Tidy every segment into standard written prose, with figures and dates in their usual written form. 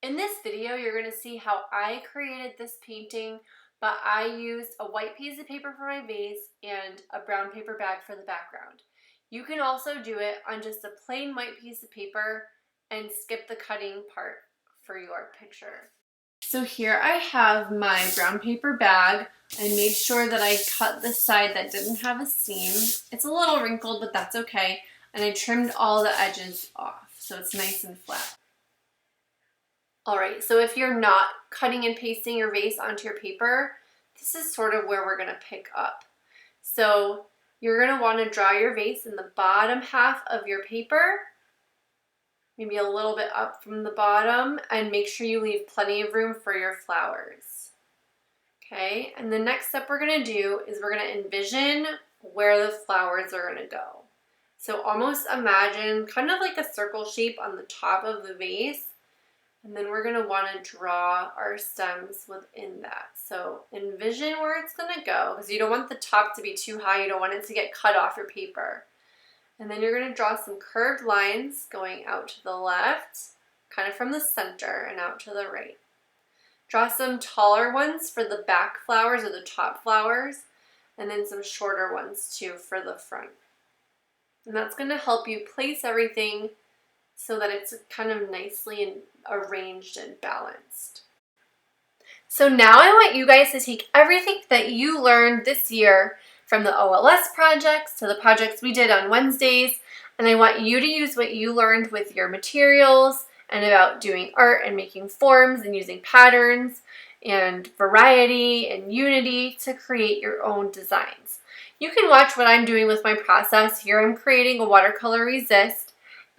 In this video, you're going to see how I created this painting, but I used a white piece of paper for my vase and a brown paper bag for the background. You can also do it on just a plain white piece of paper and skip the cutting part for your picture. So here I have my brown paper bag. I made sure that I cut the side that didn't have a seam. It's a little wrinkled, but that's okay. And I trimmed all the edges off, so it's nice and flat. Alright, so if you're not cutting and pasting your vase onto your paper, this is sort of where we're going to pick up. So you're going to want to draw your vase in the bottom half of your paper, maybe a little bit up from the bottom, and make sure you leave plenty of room for your flowers. Okay, and the next step we're going to do is we're going to envision where the flowers are going to go. So almost imagine kind of like a circle shape on the top of the vase. And then we're going to want to draw our stems within that. So envision where it's going to go, because you don't want the top to be too high. You don't want it to get cut off your paper. And then you're going to draw some curved lines going out to the left, kind of from the center and out to the right. Draw some taller ones for the back flowers or the top flowers, and then some shorter ones too for the front. And that's going to help you place everything so that it's kind of nicely arranged and balanced. So now I want you guys to take everything that you learned this year from the OLS projects to the projects we did on Wednesdays, and I want you to use what you learned with your materials and about doing art and making forms and using patterns and variety and unity to create your own designs. You can watch what I'm doing with my process. Here I'm creating a watercolor resist.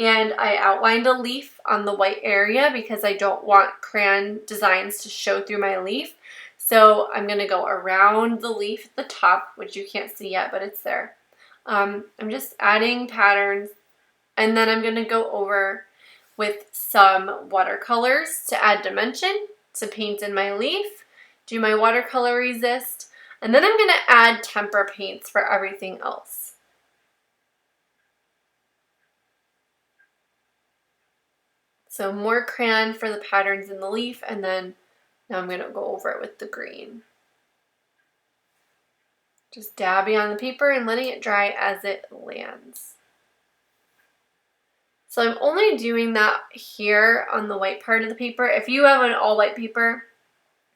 And I outlined a leaf on the white area because I don't want crayon designs to show through my leaf. So I'm going to go around the leaf at the top, which you can't see yet, but it's there. I'm just adding patterns, and then I'm going to go over with some watercolors to add dimension, to paint in my leaf, do my watercolor resist, and then I'm going to add tempera paints for everything else. So more crayon for the patterns in the leaf, and then now I'm going to go over it with the green. Just dabbing on the paper and letting it dry as it lands. So I'm only doing that here on the white part of the paper. If you have an all white paper,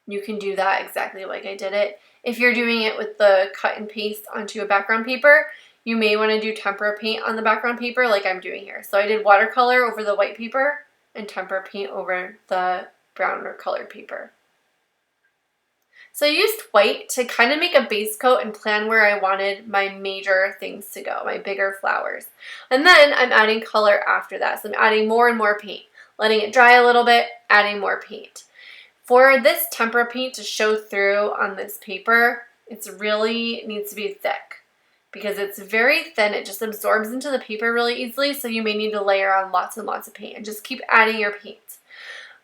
you can do that exactly like I did it. If you're doing it with the cut and paste onto a background paper, you may want to do tempera paint on the background paper like I'm doing here. So I did watercolor over the white paper and tempera paint over the brown or colored paper. So I used white to kind of make a base coat and plan where I wanted my major things to go, my bigger flowers. And then I'm adding color after that. So I'm adding more and more paint, letting it dry a little bit, adding more paint. For this tempera paint to show through on this paper, it really needs to be thick, because it's very thin. It just absorbs into the paper really easily, so you may need to layer on lots and lots of paint and just keep adding your paint.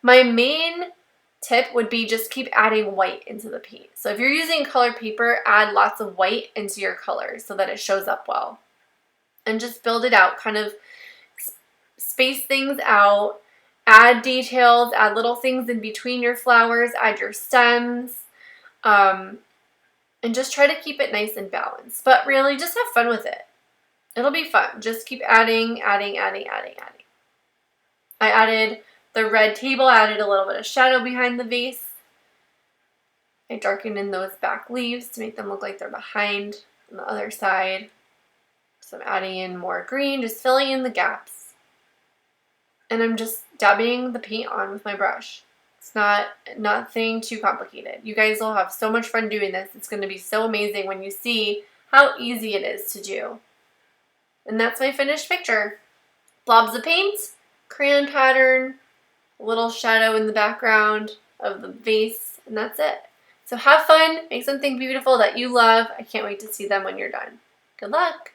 My main tip would be just keep adding white into the paint. So if you're using colored paper, add lots of white into your colors so that it shows up well. And just build it out, kind of space things out, add details, add little things in between your flowers, add your stems, and just try to keep it nice and balanced. But really, just have fun with it. It'll be fun. Just keep adding, adding, adding, adding, adding. I added the red table, added a little bit of shadow behind the vase. I darkened in those back leaves to make them look like they're behind on the other side. So I'm adding in more green, just filling in the gaps. And I'm just dabbing the paint on with my brush. It's nothing too complicated. You guys will have so much fun doing this. It's going to be so amazing when you see how easy it is to do. And that's my finished picture. Blobs of paint, crayon pattern, a little shadow in the background of the vase, and that's it. So have fun, make something beautiful that you love. I can't wait to see them when you're done. Good luck!